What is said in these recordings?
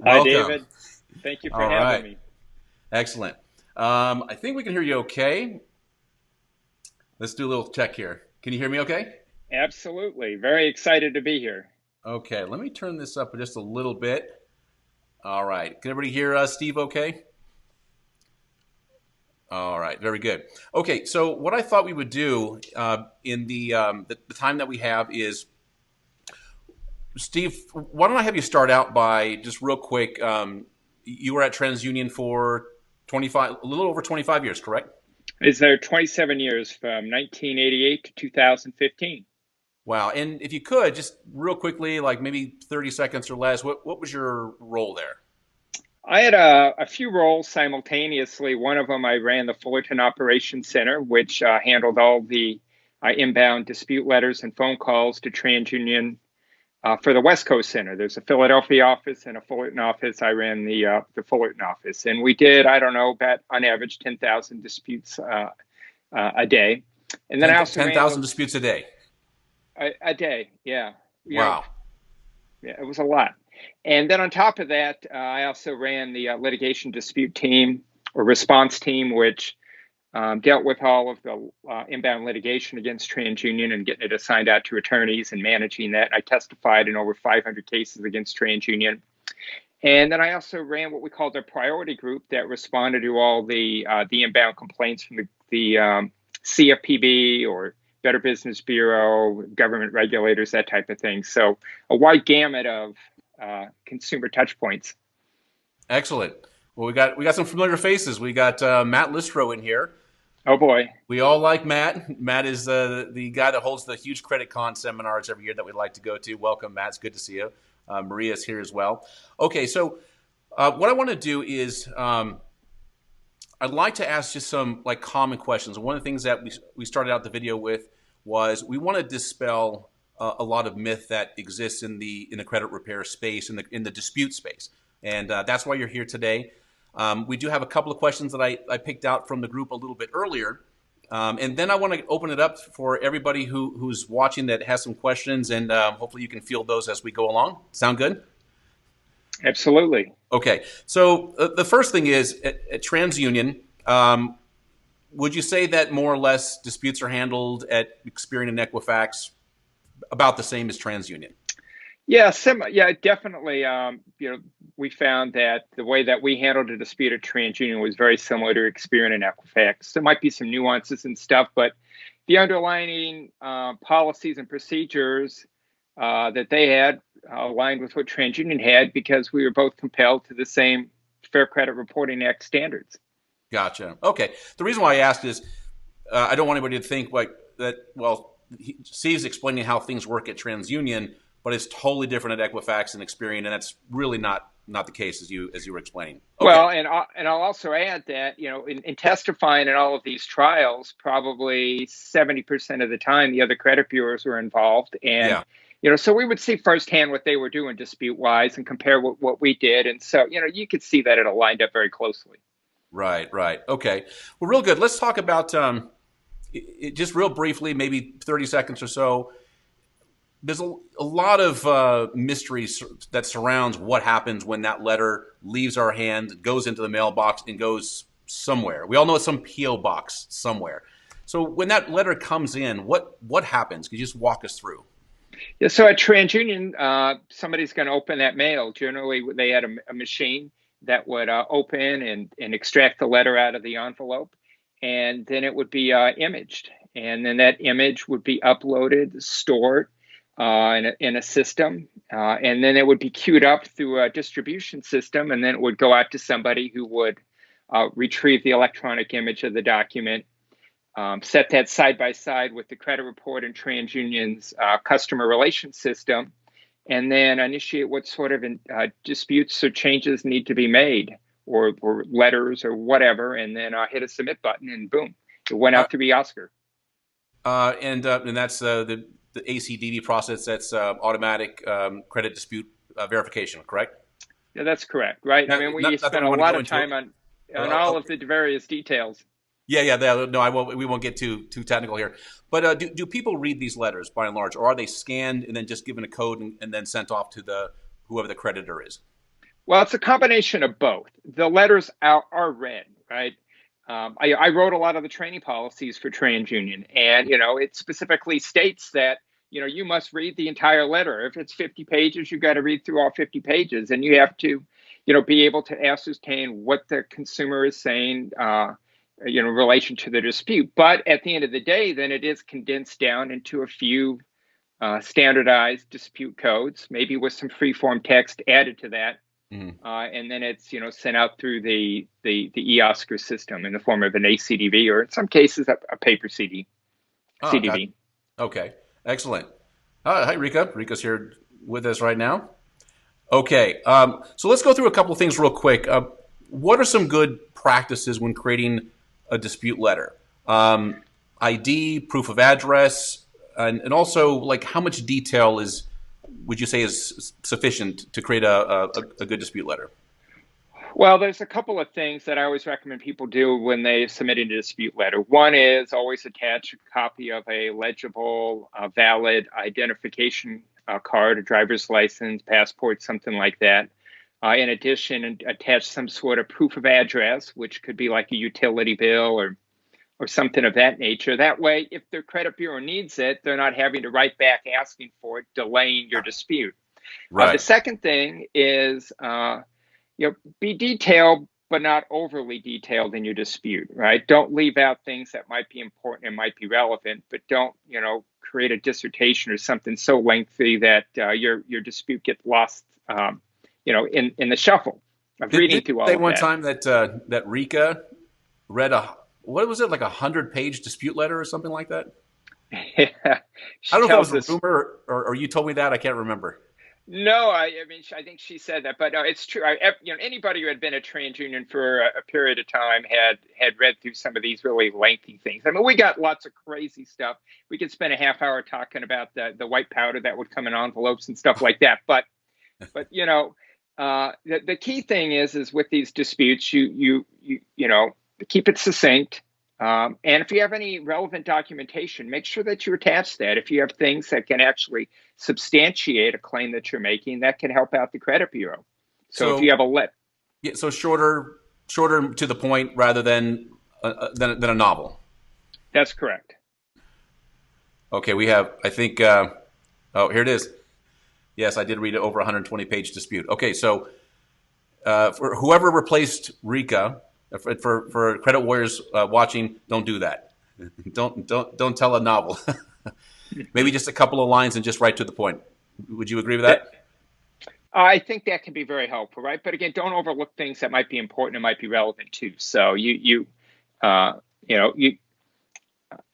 Hi, Welcome. David. Thank you for All having right. me. Excellent. I think we can hear you okay. Let's do a little check here. Can you hear me okay? Absolutely. Very excited to be here. Okay, let me turn this up just a little bit. All right. Can everybody hear Steve okay? All right, very good. Okay, so what I thought we would do in the time that we have is, Steve, why don't I have you start out by just real quick? You were at TransUnion for 25, a little over 25 years, correct? Is there 27 years from 1988 to 2015? Wow. And if you could, just real quickly, like maybe 30 seconds or less, what was your role there? I had a few roles simultaneously. One of them, I ran the Fullerton Operations Center, which handled all the inbound dispute letters and phone calls to TransUnion for the West Coast Center. There's a Philadelphia office and a Fullerton office. I ran the Fullerton office, and we did, I don't know, about on average 10,000 disputes a day. And then I also ran 10,000 what disputes a day. a day. Yeah, you know, Wow. yeah, it was a lot. And then on top of that, I also ran the litigation dispute team or response team, which dealt with all of the inbound litigation against TransUnion and getting it assigned out to attorneys and managing that. I testified in over 500 cases against TransUnion. And then I also ran what we called a priority group that responded to all the inbound complaints from the CFPB or Better Business Bureau, government regulators, that type of thing. So a wide gamut of consumer touch points. Excellent. Well, we got some familiar faces. We got Matt Listro in here. Oh boy. We all like Matt. Matt is the guy that holds the huge Credit Con seminars every year that we like to go to. Welcome, Matt. It's good to see you. Maria's here as well. Okay, so what I want to do is I'd like to ask just some like common questions. One of the things that we started out the video with was we want to dispel a lot of myth that exists in the credit repair space, in the dispute space, and that's why you're here today. We do have a couple of questions that I picked out from the group a little bit earlier, and then I want to open it up for everybody who's watching that has some questions, and hopefully you can field those as we go along. Sound good? Absolutely. Okay, so the first thing is at TransUnion. Would you say that more or less disputes are handled at Experian and Equifax about the same as TransUnion? Yeah, yeah, definitely. We found that the way that we handled a dispute at TransUnion was very similar to Experian and Equifax. There might be some nuances and stuff, but the underlying policies and procedures that they had aligned with what TransUnion had because we were both compelled to the same Fair Credit Reporting Act standards. Gotcha. Okay. The reason why I asked is I don't want anybody to think like that. Well, Steve's explaining how things work at TransUnion, but it's totally different at Equifax and Experian, and that's really not the case as you were explaining. Okay. Well, and I'll also add that in testifying in all of these trials, probably 70% of the time the other credit bureaus were involved, and Yeah. so we would see firsthand what they were doing dispute wise and compare what we did, and so you could see that it aligned up very closely. Right. Right. Okay. Well, real good. Let's talk about just real briefly, maybe 30 seconds or so. There's a lot of mysteries that surrounds what happens when that letter leaves our hand, goes into the mailbox, and goes somewhere. We all know it's some PO box somewhere. So when that letter comes in, what happens? Could you just walk us through? Yeah, so at TransUnion, somebody's going to open that mail. Generally, they had a machine that would open and extract the letter out of the envelope, and then it would be imaged. And then that image would be uploaded, stored in a system, and then it would be queued up through a distribution system, and then it would go out to somebody who would retrieve the electronic image of the document, set that side by side with the credit report and TransUnion's customer relations system, and then initiate what sort of disputes or changes need to be made, or letters or whatever, and then hit a submit button, and boom, it went Uh, out to the Oscar. and that's the ACDD process. That's automatic credit dispute verification, correct? Yeah, that's correct, right? I Not, mean, we not, not that spent we a want to lot go of into it. time on Uh, all of the various details. Yeah, yeah. No, I won't. We won't get too technical here. But do people read these letters by and large, or are they scanned and then just given a code and then sent off to the whoever the creditor is? Well, it's a combination of both. The letters are read, right? I wrote a lot of the training policies for TransUnion, and it specifically states that you must read the entire letter. If it's 50 pages, you've got to read through all 50 pages, and you have to, be able to ascertain what the consumer is saying, in relation to the dispute. But at the end of the day, then it is condensed down into a few standardized dispute codes, maybe with some free-form text added to that. Mhm. And then it's sent out through the eOscar system in the form of an ACDV, or in some cases a paper Oh, got CDV. okay, excellent. Hi, Rika. Rika's here with us right now. Okay, so let's go through a couple of things real quick. What are some good practices when creating a dispute letter? ID, proof of address, and also like how much detail would you say is sufficient to create a good dispute letter? Well, there's a couple of things that I always recommend people do when they submit a dispute letter. One is always attach a copy of a legible, valid identification card, a driver's license, passport, something like that. In addition, attach some sort of proof of address, which could be like a utility bill or something of that nature. That way, if their credit bureau needs it, they're not having to write back asking for it, delaying your dispute. The Right. second thing is, be detailed, but not overly detailed in your dispute, right? Don't leave out things that might be important and might be relevant, but don't, create a dissertation or something so lengthy that your dispute gets lost, in the shuffle of Did reading you through all say of one that. time that Rika read what was it, like 100-page dispute letter or something like that? I She don't know if that tells was a us. rumor or you told me that. I can't remember. No, I mean, I think she said that, but no, it's true. Anybody who had been at TransUnion for a period of time had read through some of these really lengthy things. I mean, we got lots of crazy stuff. We could spend a half hour talking about the white powder that would come in envelopes and stuff like that. But the key thing is with these disputes, you keep it succinct. And if you have any relevant documentation, make sure that you attach that. If you have things that can actually substantiate a claim that you're making, that can help out the credit bureau. So if you So have a lit, yeah, so shorter to the point rather than a novel. that's correct. Okay, we have. I think. Oh, here it is. Yes, I did read it over 120-page dispute. Okay, so for whoever replaced Rika, for credit warriors watching, don't do that. Don't tell a novel. Maybe just a couple of lines and just right to the point. Would you agree with That, that? I think that can be very helpful, right? But again, don't overlook things that might be important and might be relevant too. So uh, you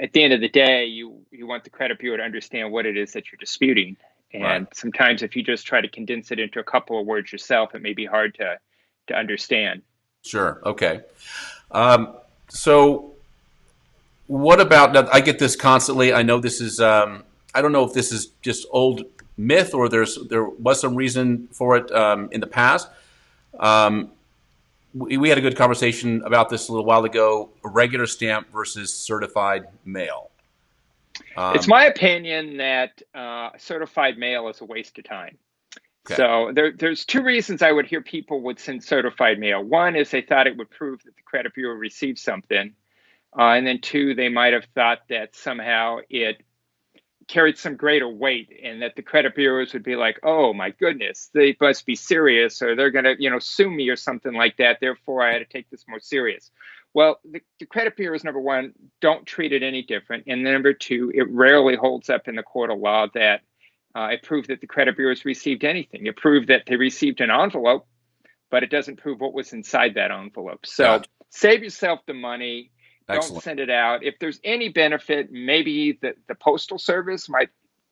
at the end of the day, you want the credit bureau to understand what it is that you're disputing. Right. And sometimes if you just try to condense it into a couple of words yourself, it may be hard to understand. Sure. Okay. So what about now? I get this constantly. I know this is. I don't know if this is just old myth or there was some reason for it in the past. Um, we had a good conversation about this a little while ago. Regular stamp versus certified mail. It's Um, my opinion that certified mail is a waste of time. okay. So there's two reasons I would hear people would send certified mail. One is they thought it would prove that the credit bureau received something. And then two, they might have thought that somehow it carried some greater weight and that the credit bureaus would be like, oh my goodness, they must be serious or they're going to, sue me or something like that. Therefore, I had to take this more serious. Well, the credit bureaus, number one, don't treat it any different. And number two, it rarely holds up in the court of law that it proved that the credit bureaus received anything. It proved that they received an envelope, but it doesn't prove what was inside that envelope. So Gotcha. save yourself the money. Don't Excellent. send it out. If there's any benefit, maybe the postal service might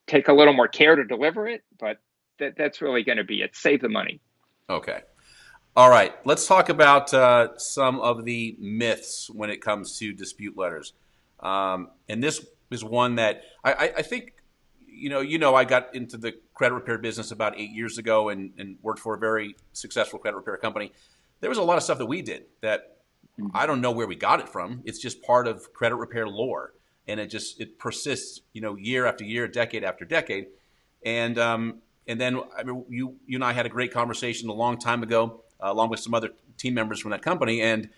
take a little more care to deliver it, but that's really going to be it. Save the money. Okay. All right. Let's talk about some of the myths when it comes to dispute letters. And this is one that I think I got into the credit repair business about 8 years ago and worked for a very successful credit repair company. There was a lot of stuff that we did that I don't know where we got it from. It's just part of credit repair lore, and it persists, year after year, decade after decade. And And then I mean, you and I had a great conversation a long time ago, along with some other team members from that company, and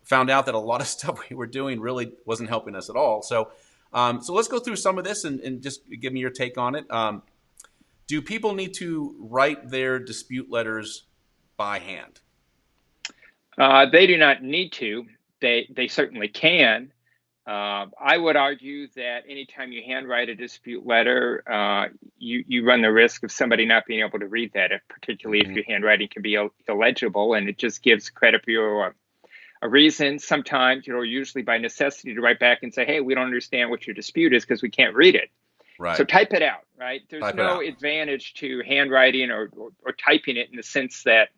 found out that a lot of stuff we were doing really wasn't helping us at all. So, so let's go through some of this and just give me your take on it. Do people need to write their dispute letters by hand? They do not need to. They certainly can. I would argue that anytime you handwrite a dispute letter, you run the risk of somebody not being able to read that, particularly if your handwriting can be illegible, and it just gives credit bureau a reason sometimes, usually by necessity, to write back and say, hey, we don't understand what your dispute is because we can't read it. Right. So type it out, right? There's Type it no out. advantage to handwriting or typing it in the sense that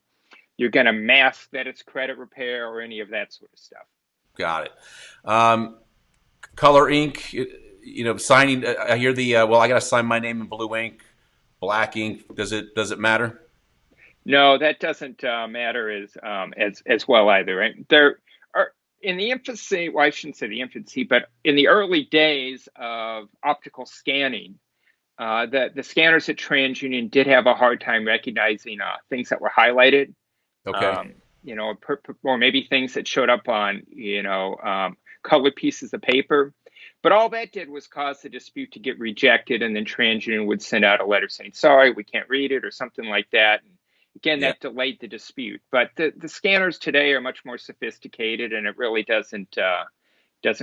you're going to mask that it's credit repair or any of that sort of stuff. Got it. Color ink, signing. I hear well, I got to sign my name in blue ink, black ink. Does it matter? No, that doesn't matter as well either. Right? There are in the infancy. Well, I shouldn't say the infancy, but in the early days of optical scanning, the scanners at TransUnion did have a hard time recognizing things that were highlighted. Okay. Or maybe things that showed up on colored pieces of paper. But all that did was cause the dispute to get rejected, and then TransUnion would send out a letter saying, sorry, we can't read it, or something like that. And again, that delayed the dispute. But the scanners today are much more sophisticated, and it really doesn't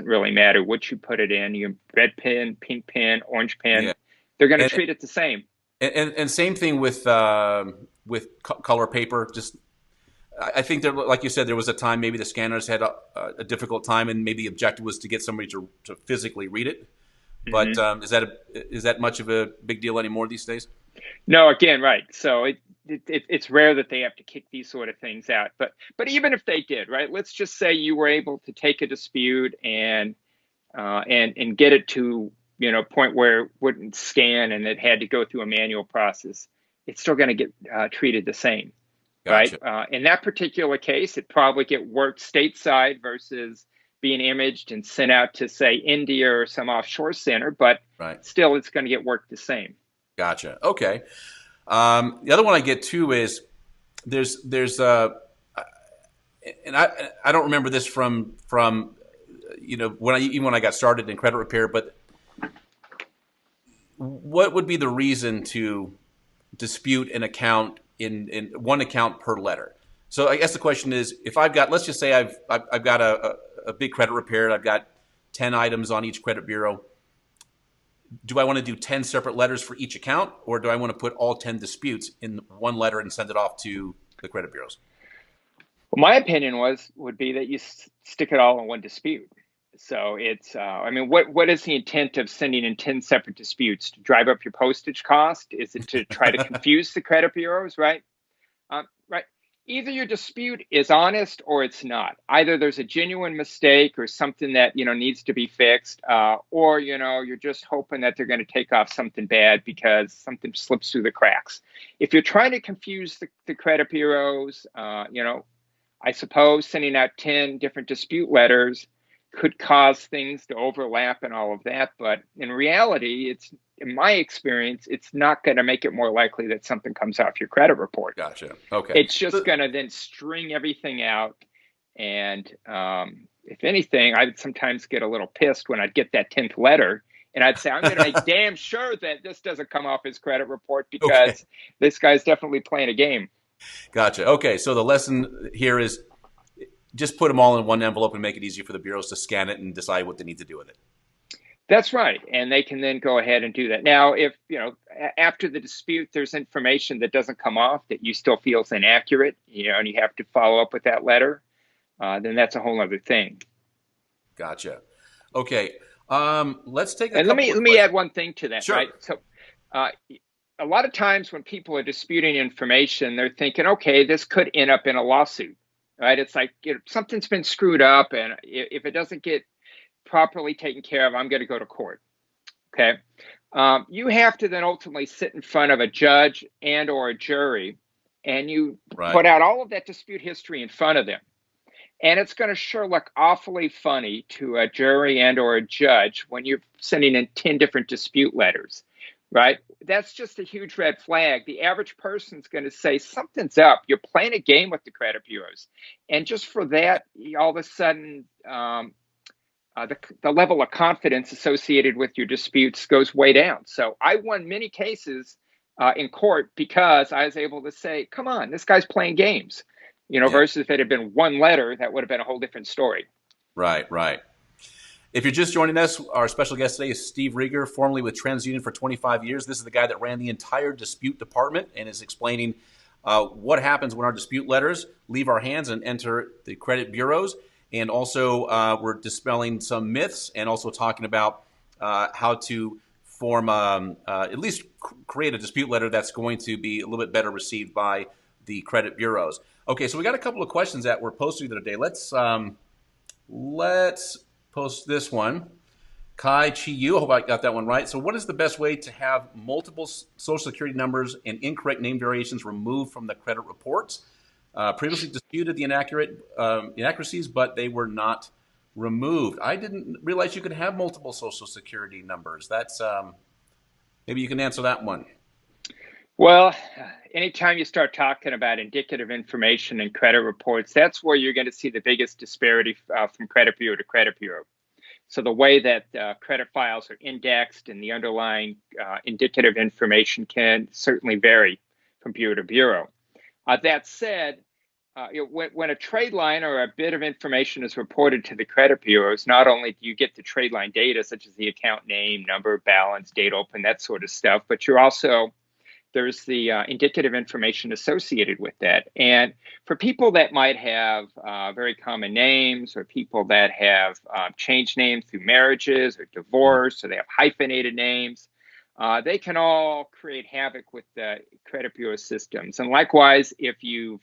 really matter what you put it in. You red pen, pink pen, orange pen, they're going to treat it the same. And same thing with color paper. Just I think there, like you said, there was a time maybe the scanners had a difficult time, and maybe the objective was to get somebody to physically read it. But is that much of a big deal anymore these days? No, again, right. So it's rare that they have to kick these sort of things out. But even if they did, right? Let's just say you were able to take a dispute and get it to a point where it wouldn't scan and it had to go through a manual process. It's still going to get treated the same. Gotcha. Right. In that particular case, it probably get worked stateside versus being imaged and sent out to, say, India or some offshore center. But still, it's going to get worked the same. Gotcha. Okay. The other one I get too is there's and I don't remember this from when I got started in credit repair, but what would be the reason to dispute an account in one account per letter? So I guess the question is, if let's just say I've got a big credit repair, and I've got 10 items on each credit bureau. Do I want to do 10 separate letters for each account, or do I want to put all 10 disputes in one letter and send it off to the credit bureaus? Well, my opinion would be that you stick it all in one dispute. So it's, what is the intent of sending in 10 separate disputes? To drive up your postage cost? Is it to try to confuse the credit bureaus, right? Right. Either your dispute is honest or it's not. Either there's a genuine mistake or something that, needs to be fixed, or, you're just hoping that they're going to take off something bad because something slips through the cracks. If you're trying to confuse the credit bureaus, I suppose sending out 10 different dispute letters could cause things to overlap and all of that. But in reality, in my experience, it's not going to make it more likely that something comes off your credit report. Gotcha. Okay. It's just going to then string everything out. And if anything, I'd sometimes get a little pissed when I'd get that 10th letter. And I'd say, I'm going to make damn sure that this doesn't come off his credit report because this guy's definitely playing a game. Gotcha. Okay. So the lesson here is just put them all in one envelope and make it easier for the bureaus to scan it and decide what they need to do with it. That's right. And they can then go ahead and do that. Now, if, after the dispute, there's information that doesn't come off that you still feel is inaccurate, and you have to follow up with that letter, then that's a whole other thing. Gotcha. Okay. Let's take let me add one thing to that. Sure. Right. So a lot of times when people are disputing information, they're thinking, okay, this could end up in a lawsuit. Right. It's like something's been screwed up, and if it doesn't get properly taken care of, I'm going to go to court. Okay. You have to then ultimately sit in front of a judge and or a jury, and you put out all of that dispute history in front of them. And it's going to sure look awfully funny to a jury and or a judge when you're sending in 10 different dispute letters. right? That's just a huge red flag. The average person's going to say something's up. You're playing a game with the credit bureaus, and just for that, all of a sudden, the level of confidence associated with your disputes goes way down. So I won many cases in court because I was able to say, "Come on, this guy's playing games," Yeah. versus if it had been one letter, that would have been a whole different story. Right, right. If you're just joining us, our special guest today is Steve Reger, formerly with TransUnion for 25 years. This is the guy that ran the entire dispute department and is explaining what happens when our dispute letters leave our hands and enter the credit bureaus. And also, we're dispelling some myths and also talking about how to form, at least create a dispute letter that's going to be a little bit better received by the credit bureaus. Okay, so we got a couple of questions that were posted the other day. Let's post this one. Kai Chi Yu, I hope I got that one right. So what is the best way to have multiple social security numbers and incorrect name variations removed from the credit reports? Previously disputed the inaccuracies, but they were not removed. I didn't realize you could have multiple social security numbers. That's maybe you can answer that one. Well, anytime you start talking about indicative information in credit reports, that's where you're going to see the biggest disparity from credit bureau to credit bureau. So the way that credit files are indexed and the underlying indicative information can certainly vary from bureau to bureau. That said, when a trade line or a bit of information is reported to the credit bureaus, not only do you get the trade line data, such as the account name, number, balance, date open, that sort of stuff, but there's the indicative information associated with that. And for people that might have very common names, or people that have changed names through marriages or divorce, or they have hyphenated names, they can all create havoc with the credit bureau systems. And likewise, if you've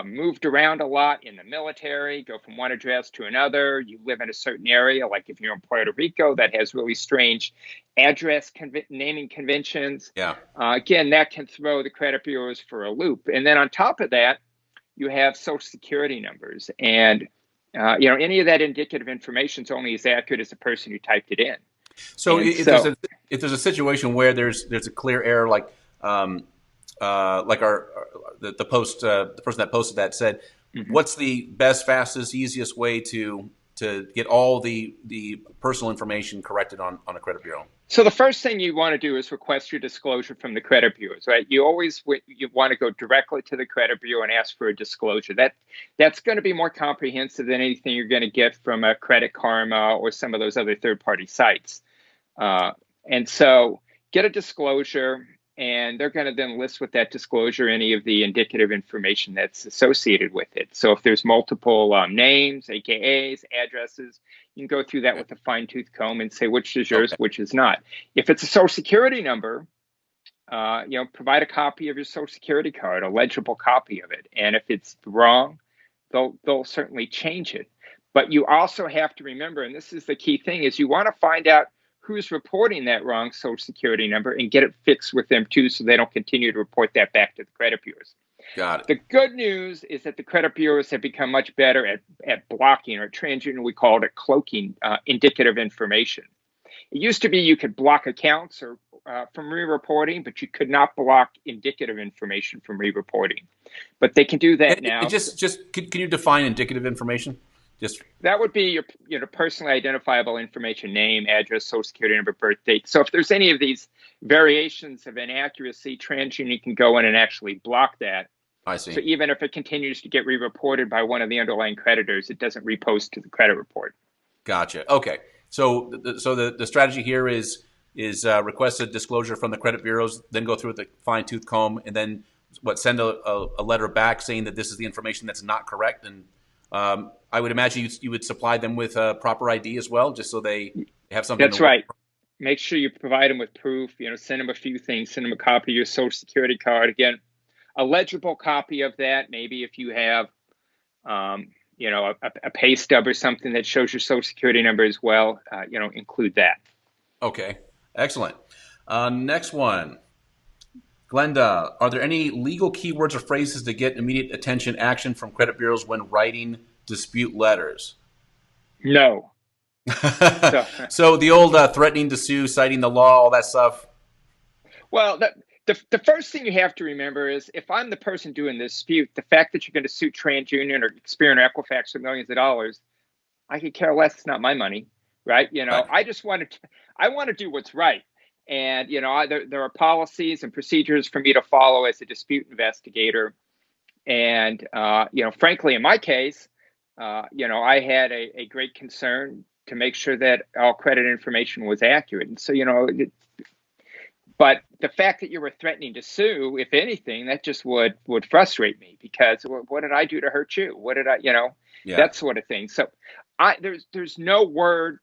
moved around a lot in the military, go from one address to another, you live in a certain area, like if you're in Puerto Rico, that has really strange address naming conventions. Yeah. Again, that can throw the credit bureaus for a loop. And then on top of that, you have social security numbers. And, any of that indicative information is only as accurate as the person who typed it in. So if there's a situation where there's a clear error, like the post, the person that posted that said, what's the best, fastest, easiest way to get all the personal information corrected on a credit bureau? So the first thing you want to do is request your disclosure from the credit bureaus, right? You want to go directly to the credit bureau and ask for a disclosure. That's going to be more comprehensive than anything you're going to get from a Credit Karma or some of those other third-party sites. And so get a disclosure, and they're going to then list with that disclosure any of the indicative information that's associated with it. So if there's multiple names, AKAs, addresses, you can go through that with a fine-tooth comb and say which is yours, which is not. If it's a social security number, provide a copy of your social security card, a legible copy of it. And if it's wrong, they'll certainly change it. But you also have to remember, and this is the key thing, is you want to find out who's reporting that wrong social security number and get it fixed with them too, so they don't continue to report that back to the credit bureaus. Got it. The good news is that the credit bureaus have become much better at blocking, or at TransUnion we called it cloaking, indicative information. It used to be you could block accounts or from re-reporting, but you could not block indicative information from re-reporting. But they can do that now. Can you define indicative information? That would be your personally identifiable information: name, address, social security number, birth date. So if there's any of these variations of inaccuracy, TransUnion can go in and actually block that. I see. So even if it continues to get re-reported by one of the underlying creditors, it doesn't repost to the credit report. Gotcha. Okay. So the strategy here is request a disclosure from the credit bureaus, then go through with a fine-tooth comb, and then send a letter back saying that this is the information that's not correct. And I would imagine you would supply them with a proper ID as well, just so they have something. That's right. Make sure you provide them with proof. Send them a few things. Send them a copy of your social security card. Again, a legible copy of that. Maybe if you have, a pay stub or something that shows your social security number as well, include that. Okay, excellent. Next one. Glenda, are there any legal keywords or phrases to get immediate attention action from credit bureaus when writing dispute letters? No. So the old threatening to sue, citing the law, all that stuff? Well, the first thing you have to remember is if I'm the person doing this dispute, the fact that you're going to sue TransUnion or Experian or Equifax for millions of dollars, I could care less. It's not my money, right? Right. I just I want to do what's right. And, there are policies and procedures for me to follow as a dispute investigator. And, frankly, in my case, I had a great concern to make sure that all credit information was accurate. And so, but the fact that you were threatening to sue, if anything, that just would frustrate me because what did I do to hurt you? What did I, Yeah. that sort of thing. So there's no word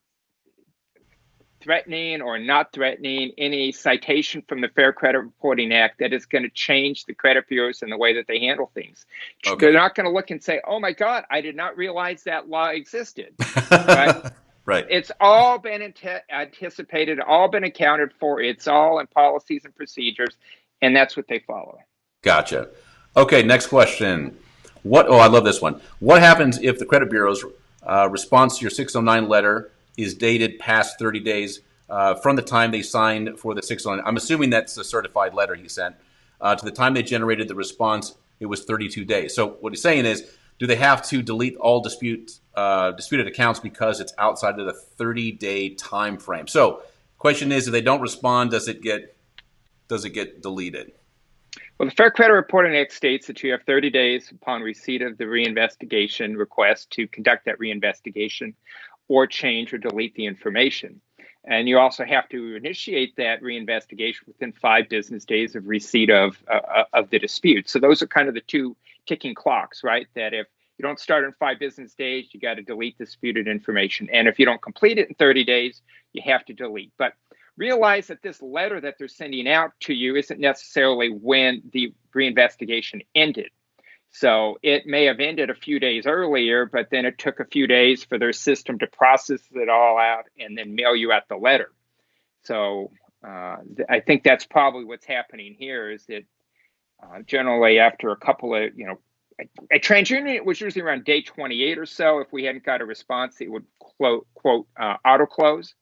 threatening or not threatening any citation from the Fair Credit Reporting Act that is going to change the credit bureaus and the way that they handle things. They're Okay. not going to look and say, "Oh my God, I did not realize that law existed." Right? Right. It's all been anticipated, all been accounted for. It's all in policies and procedures, and that's what they follow. Gotcha. Okay, next question. What? Oh, I love this one. What happens if the credit bureau's response to your 609 letter is dated past 30 days from the time they signed for the 609? I'm assuming that's a certified letter he sent. To the time they generated the response, it was 32 days. So what he's saying is, do they have to delete all disputed accounts because it's outside of the 30-day time frame? So, question is, if they don't respond, does it get deleted? Well, the Fair Credit Reporting Act states that you have 30 days upon receipt of the reinvestigation request to conduct that reinvestigation or change or delete the information. And you also have to initiate that reinvestigation within 5 business days of receipt of the dispute. So those are kind of the two ticking clocks, right? That if you don't start in 5 business days, you got to delete disputed information. And if you don't complete it in 30 days, you have to delete. But realize that this letter that they're sending out to you isn't necessarily when the reinvestigation ended. So it may have ended a few days earlier, but then it took a few days for their system to process it all out and then mail you out the letter. So I think that's probably what's happening here is that generally after a couple of, at TransUnion, it was usually around day 28 or so. If we hadn't got a response, it would quote auto close.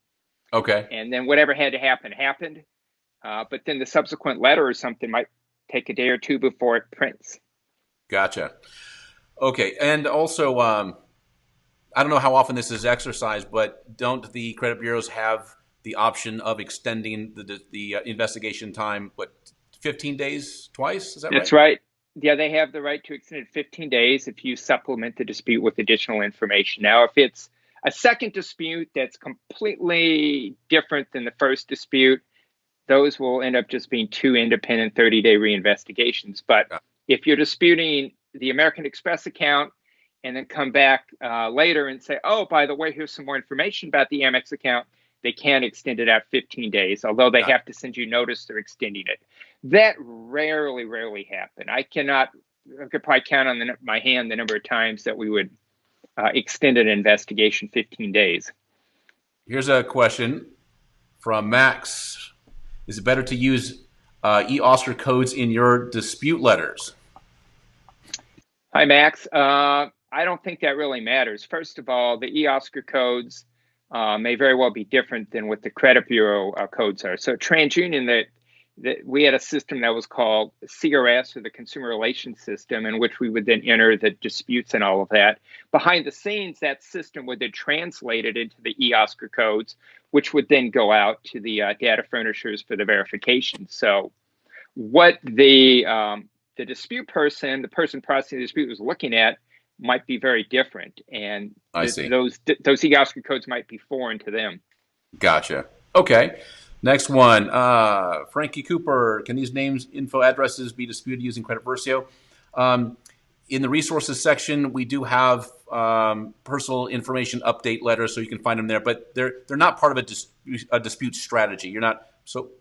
Okay. And then whatever had to happen happened. But then the subsequent letter or something might take a day or two before it prints. Gotcha. Okay, and also, I don't know how often this is exercised, but don't the credit bureaus have the option of extending the investigation time? What, 15 days twice? Is that right? That's right. Yeah, they have the right to extend it 15 days if you supplement the dispute with additional information. Now, if it's a second dispute that's completely different than the first dispute, those will end up just being 2 independent 30-day reinvestigations. But if you're disputing the American Express account and then come back later and say, oh, by the way, here's some more information about the Amex account, they can extend it out 15 days, although they have to send you notice they're extending it. That rarely happen. I could probably count on my hand the number of times that we would extend an investigation 15 days. Here's a question from Max. Is it better to use e-Oscar codes in your dispute letters? Hi, Max. I don't think that really matters. First of all, the e-Oscar codes may very well be different than what the credit bureau codes are. So TransUnion, that we had a system that was called CRS, or the Consumer Relations System, in which we would then enter the disputes and all of that. Behind the scenes, that system would then translate it into the e-Oscar codes, which would then go out to the data furnishers for the verification. So what the dispute person, the person processing the dispute, was looking at might be very different, and I see. those e-Oscar codes might be foreign to them. Gotcha. Okay. Next one. Frankie Cooper. Can these names, info, addresses be disputed using Credit Versio? In the resources section, we do have personal information update letters, so you can find them there. But they're not part of a dispute strategy. You're not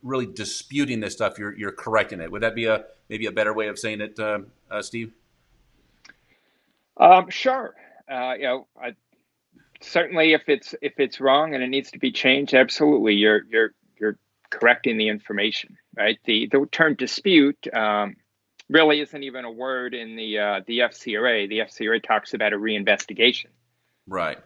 really disputing this stuff. You're correcting it. Would that be maybe a better way of saying it, Steve? Sure. Certainly, if it's wrong and it needs to be changed, absolutely, you're correcting the information, right? The term dispute really isn't even a word in the FCRA. The FCRA talks about a reinvestigation. Right.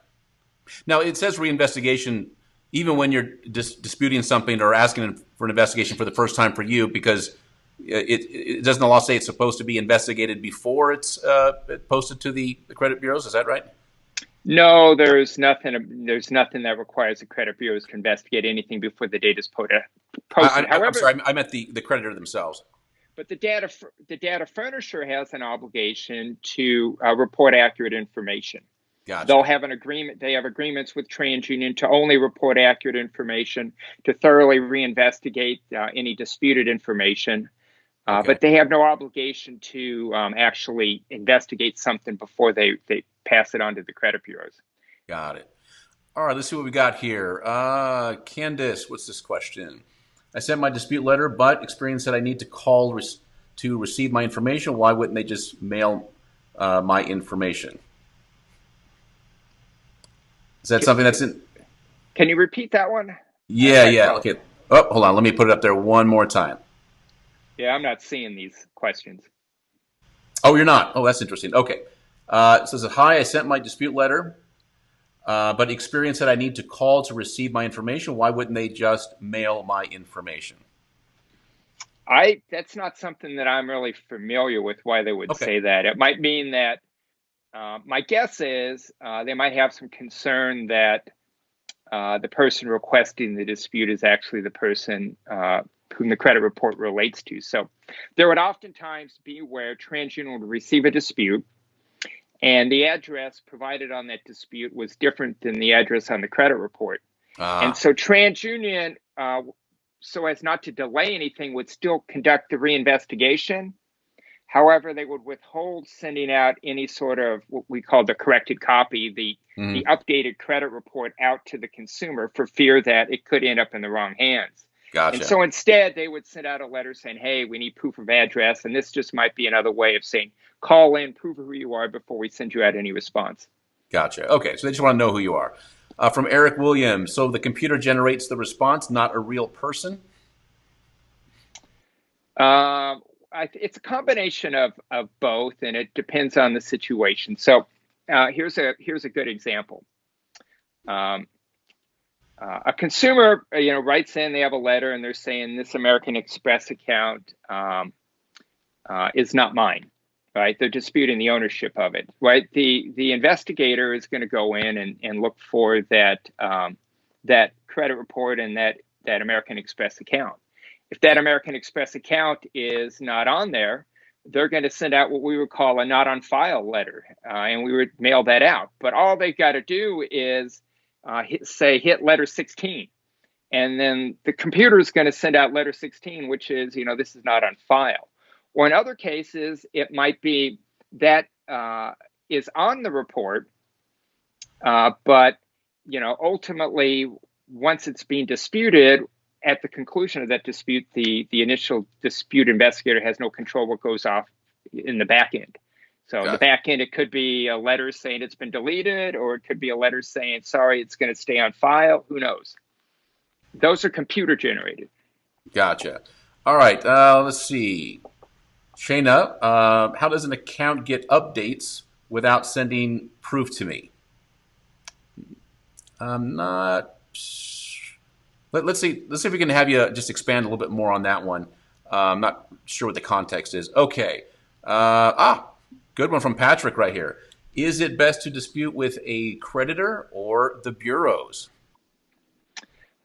Now it says reinvestigation even when you're disputing something or asking for an investigation for the first time for you, because it doesn't the law say it's supposed to be investigated before it's posted to the credit bureaus? Is that right? No, there's nothing. There's nothing that requires the credit bureaus to investigate anything before the data is posted. I'm However, sorry, I meant the creditor themselves. but the data furnisher has an obligation to report accurate information. They'll Gotcha. have an agreement. They have agreements with TransUnion to only report accurate information, to thoroughly reinvestigate any disputed information. Okay. But they have no obligation to actually investigate something before they pass it on to the credit bureaus. Got it. All right, let's see what we got here. Candace, what's this question? I sent my dispute letter, but Experian said I need to call to receive my information. Why wouldn't they just mail my information? Is that something that's in? Can you repeat that one? Yeah, I yeah. apologize. Okay. Oh, hold on. Let me put it up there one more time. Yeah, I'm not seeing these questions. Oh, you're not. Oh, that's interesting. Okay. It says, hi, I sent my dispute letter, but Experian said I need to call to receive my information. Why wouldn't they just mail my information? That's not something that I'm really familiar with why they would Okay. say that. It might mean that my guess is they might have some concern that the person requesting the dispute is actually the person whom the credit report relates to. So there would oftentimes be where TransUnion would receive a dispute and the address provided on that dispute was different than the address on the credit report. And Ah, so TransUnion, so as not to delay anything, would still conduct the reinvestigation. However, they would withhold sending out any sort of what we call the corrected copy, the mhm. updated credit report out to the consumer for fear that it could end up in the wrong hands. And Gotcha. so instead, they would send out a letter saying, hey, we need proof of address. And this just might be another way of saying, call in, prove who you are before we send you out any response. Gotcha. Okay. So they just want to know who you are. From Eric Williams. So the computer generates the response, not a real person? It's a combination of both, and it depends on the situation. So here's a good example. Um, a consumer, writes in. They have a letter, and they're saying this American Express account is not mine. Right? They're disputing the ownership of it. Right? The investigator is going to go in and look for that credit report and that American Express account. If that American Express account is not on there, they're going to send out what we would call a not on file letter, and we would mail that out. But all they've got to do is hit letter 16, and then the computer is going to send out letter 16, which is, this is not on file. Or in other cases, it might be that is on the report, but ultimately, once it's being disputed, at the conclusion of that dispute, the initial dispute investigator has no control what goes off in the back end. So in the Gotcha. back end, it could be a letter saying it's been deleted, or it could be a letter saying, sorry, it's going to stay on file. Who knows? Those are computer generated. Gotcha. All right. Let's see. Shayna, how does an account get updates without sending proof to me? I'm not. Let's see. Let's see if we can have you just expand a little bit more on that one. I'm not sure what the context is. Okay. Good one from Patrick right here. Is it best to dispute with a creditor or the bureaus?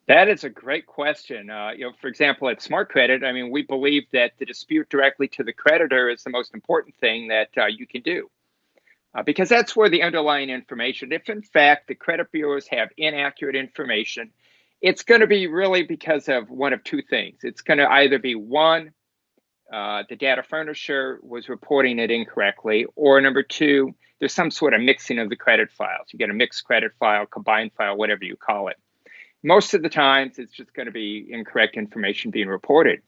That is a great question. For example, at Smart Credit, I mean, we believe that the dispute directly to the creditor is the most important thing that you can do. Because that's where the underlying information, if in fact the credit bureaus have inaccurate information, it's going to be really because of one of two things. It's going to either be one, the data furnisher was reporting it incorrectly, or number two, there's some sort of mixing of the credit files. You get a mixed credit file, combined file, whatever you call it. Most of the times, it's just going to be incorrect information being reported.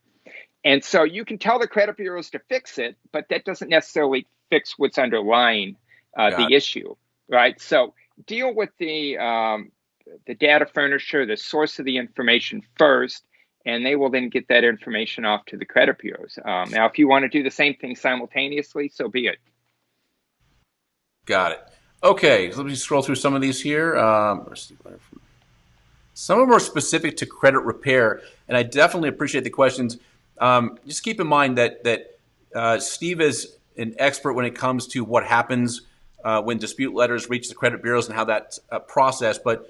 And so you can tell the credit bureaus to fix it, but that doesn't necessarily fix what's underlying Got the issue, right? So deal with the data furnisher, the source of the information first, and they will then get that information off to the credit bureaus. Now, if you want to do the same thing simultaneously, so be it. Got it. Okay, so let me scroll through some of these here. Some are more specific to credit repair, and I definitely appreciate the questions. Just keep in mind that Steve is an expert when it comes to what happens when dispute letters reach the credit bureaus and how that's processed, but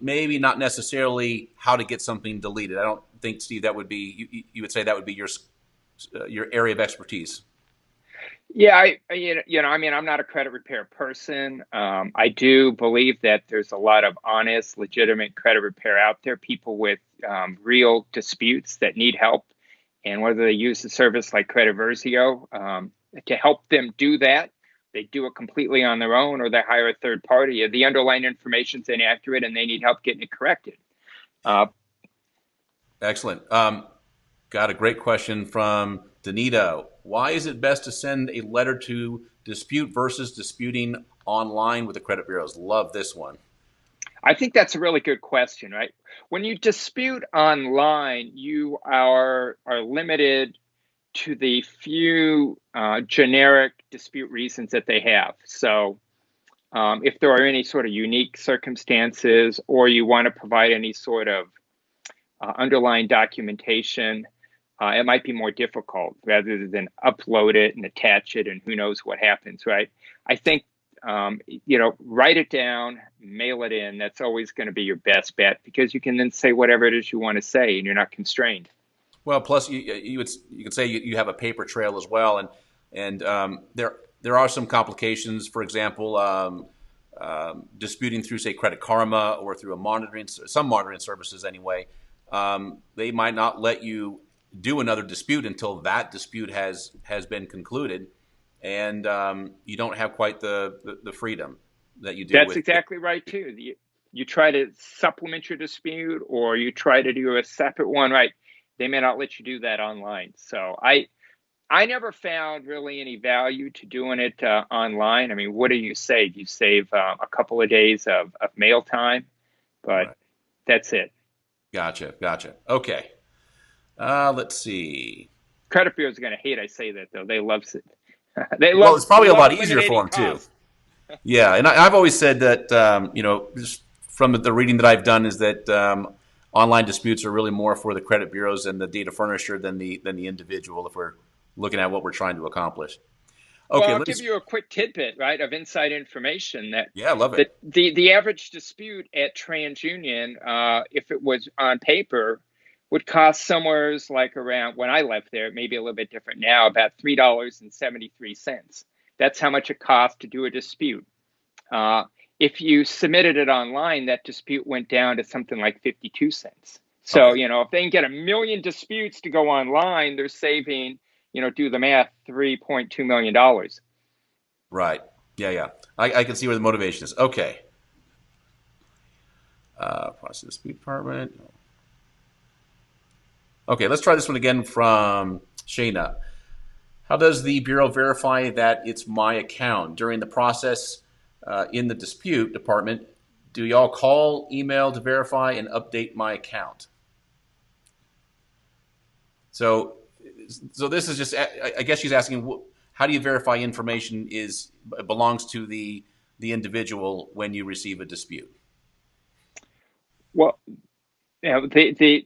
maybe not necessarily how to get something deleted. I don't think, Steve, that would be you would say that would be your area of expertise. Yeah, I mean, I'm not a credit repair person. I do believe that there's a lot of honest, legitimate credit repair out there, people with real disputes that need help, and whether they use a service like Credit Versio to help them do that, they do it completely on their own, or they hire a third party. The underlying information's inaccurate, and they need help getting it corrected. Uh, Excellent. Got a great question from Danito. Why is it best to send a letter to dispute versus disputing online with the credit bureaus? Love this one. I think that's a really good question, right? When you dispute online, you are limited to the few generic dispute reasons that they have. So, if there are any sort of unique circumstances, or you want to provide any sort of underlying documentation, it might be more difficult rather than upload it and attach it, and who knows what happens, right? I think write it down, mail it in. That's always going to be your best bet, because you can then say whatever it is you want to say, and you're not constrained. Well, plus you could say you have a paper trail as well, and there are some complications. For example, disputing through, say, Credit Karma or through some monitoring services anyway. They might not let you do another dispute until that dispute has been concluded, and you don't have quite the freedom that you do That's with. exactly right too. You try to supplement your dispute, or you try to do a separate one, right? They may not let you do that online. So I never found really any value to doing it online. I mean, what do you save? You save a couple of days of mail time, but Right. that's it. Gotcha. Okay. Let's see. Credit bureaus are going to hate I say that, though. They love it. they Well, love it's probably a lot easier for eliminating them too. costs. Yeah, and I've always said that just from the reading that I've done is that online disputes are really more for the credit bureaus and the data furnisher than the individual. If we're looking at what we're trying to accomplish. Well, Okay, I'll let me. give you a quick tidbit, right, of inside information that Yeah, I love it. the average dispute at TransUnion, if it was on paper, would cost somewhere like around, when I left there, maybe a little bit different now, about $3.73. That's how much it costs to do a dispute. Uh, if you submitted it online, that dispute went down to something like 52 cents. So, Okay, if they can get a million disputes to go online, they're saving, do the math, $3.2 million. right. Yeah. I can see where the motivation is. Okay. Process dispute department. Okay, let's try this one again from Shayna. How does the Bureau verify that it's my account? During the process in the dispute department, do y'all call, email to verify and update my account? So, so this is just, I guess she's asking, how do you verify information belongs to the individual when you receive a dispute? Well, the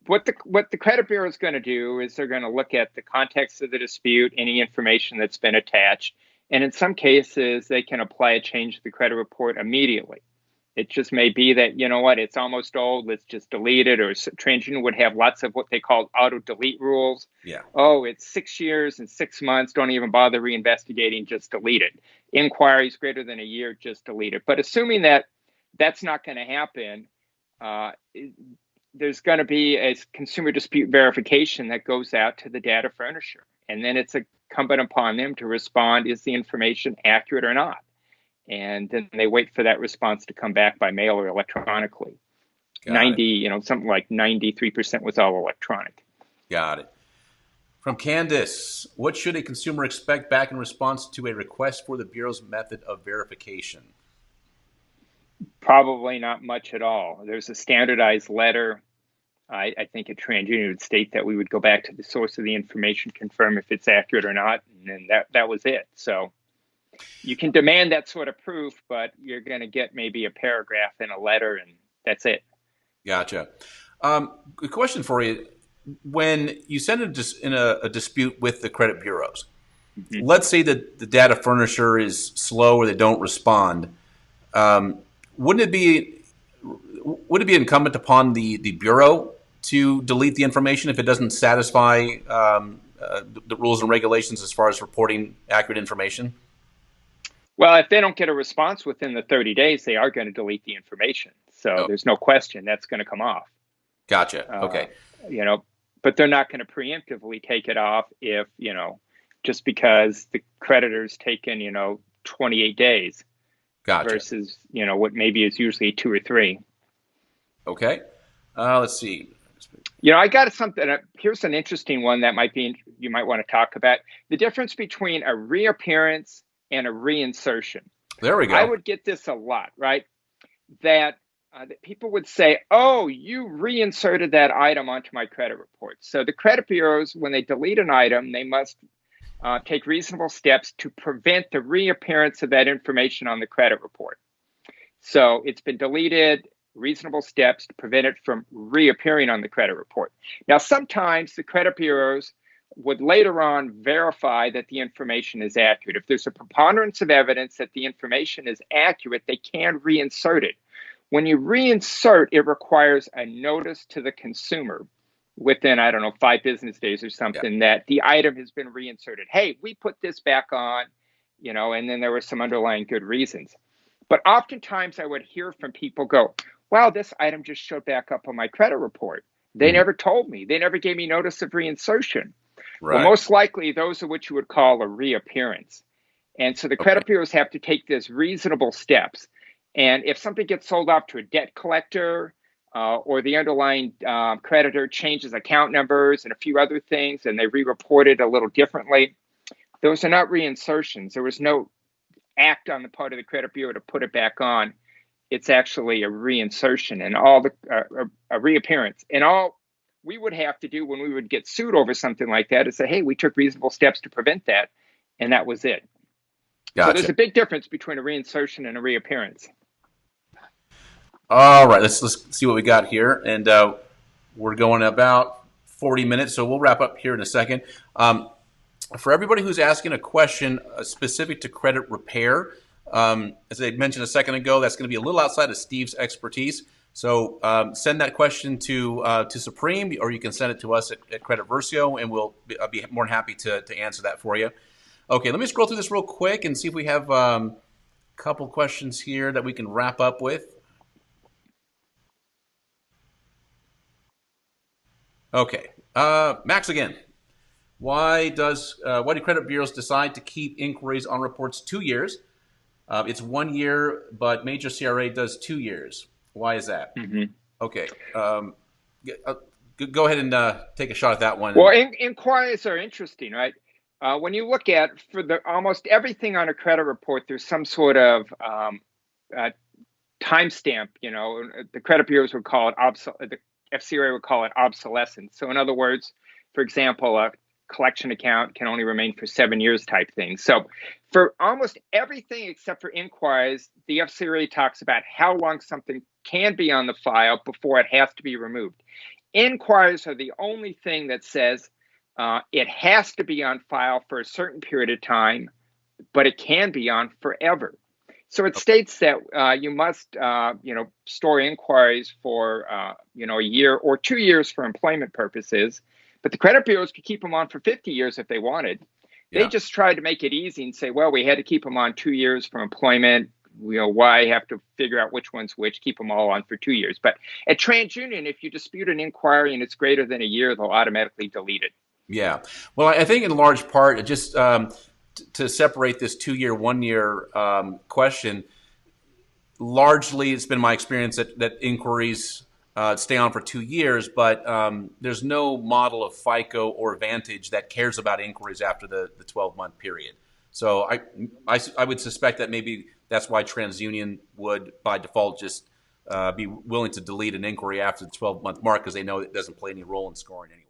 what the credit bureau is going to do is they're going to look at the context of the dispute, any information that's been attached, and in some cases they can apply a change to the credit report immediately. It just may be that, it's almost old, let's just delete it. Or TransUnion would have lots of what they call auto delete rules. Yeah. Oh, it's 6 years and 6 months, don't even bother reinvestigating, just delete it. Inquiries greater than a year, just delete it. But assuming that that's not going to happen, uh, there's going to be a consumer dispute verification that goes out to the data furnisher. And then it's incumbent upon them to respond, is the information accurate or not? And then they wait for that response to come back by mail or electronically. Got it. Something like 93% was all electronic. Got it. From Candace, what should a consumer expect back in response to a request for the Bureau's method of verification? Probably not much at all. There's a standardized letter. I think at TransUnion would state that we would go back to the source of the information, confirm if it's accurate or not, and then that was it. So you can demand that sort of proof, but you're going to get maybe a paragraph in a letter, and That's it. Gotcha. A question for you. When you send a dispute with the credit bureaus, Mm-hmm. let's say that the data furnisher is slow or they don't respond. Um, wouldn't it be would it be incumbent upon the bureau to delete the information if it doesn't satisfy the rules and regulations as far as reporting accurate information? Well, if they don't get a response within the 30 days, they are going to delete the information. So Oh, there's no question that's going to come off. gotcha. Uh, Okay, you know, but they're not going to preemptively take it off if, just because the creditor's taken, 28 days gotcha. versus, what maybe is usually 2 or 3. Okay, let's see. I got something. Here's an interesting one that you might want to talk about. The difference between a reappearance and a reinsertion. There we I go. would get this a lot, right? That people would say, "Oh, you reinserted that item onto my credit report." So the credit bureaus, when they delete an item, they must take reasonable steps to prevent the reappearance of that information on the credit report. So it's been deleted, reasonable steps to prevent it from reappearing on the credit report. Now, sometimes the credit bureaus would later on verify that the information is accurate. If there's a preponderance of evidence that the information is accurate, they can reinsert it. When you reinsert, it requires a notice to the consumer within, I don't know, 5 business days or Yeah. something that the item has been reinserted. Hey, we put this back on, and then there were some underlying good reasons. But oftentimes I would hear from people go, wow, this item just showed back up on my credit report. They Mhm. never told me. They never gave me notice of reinsertion. Well, Right. most likely those are what you would call a reappearance. And so the Okay. credit bureaus have to take these reasonable steps. And if something gets sold off to a debt collector, or the underlying creditor changes account numbers and a few other things, and they re-report it a little differently, those are not reinsertions. There was no act on the part of the credit bureau to put it back on. It's actually a reinsertion and a reappearance. And all we would have to do when we would get sued over something like that is say, hey, we took reasonable steps to prevent that, and that was it. So Gotcha. there's a big difference between a reinsertion and a reappearance. All right. Let's see what we got here, and we're going about 40 minutes, so we'll wrap up here in a second. For everybody who's asking a question specific to credit repair, as I mentioned a second ago, that's going to be a little outside of Steve's expertise. So send that question to Supreme, or you can send it to us at Credit Versio, and I'll be more than happy to answer that for you. Okay, let me scroll through this real quick and see if we have a couple questions here that we can wrap up with. Okay, Max again. Why do credit bureaus decide to keep inquiries on reports 2 years? It's 1 year, but major CRA does 2 years. Why is that? Mm-hmm. Okay, go ahead and take a shot at that one. Well, inquiries are interesting, right? When you look at for almost everything on a credit report, there's some sort of timestamp. The credit bureaus would call it the FCRA would call it obsolescence. So, in other words, for example, a collection account can only remain for 7 years type thing. So, for almost everything except for inquiries, the FCRA talks about how long something can be on the file before it has to be removed. Inquiries are the only thing that says it has to be on file for a certain period of time, but it can be on forever. So it states that you must, store inquiries for, a year or 2 years for employment purposes. But the credit bureaus could keep them on for 50 years if they wanted. They Yeah. just tried to make it easy and say, well, we had to keep them on 2 years for employment. Why have to figure out which one's which, keep them all on for 2 years. But at TransUnion, if you dispute an inquiry and it's greater than a year, they'll automatically delete it. Yeah. Well, I think in large part, just to separate this 2 year, 1 year question, largely it's been my experience that inquiries stay on for 2 years, but there's no model of FICO or Vantage that cares about inquiries after the 12-month period. So I would suspect that maybe that's why TransUnion would, by default, just be willing to delete an inquiry after the 12-month mark because they know it doesn't play any role in scoring anyway.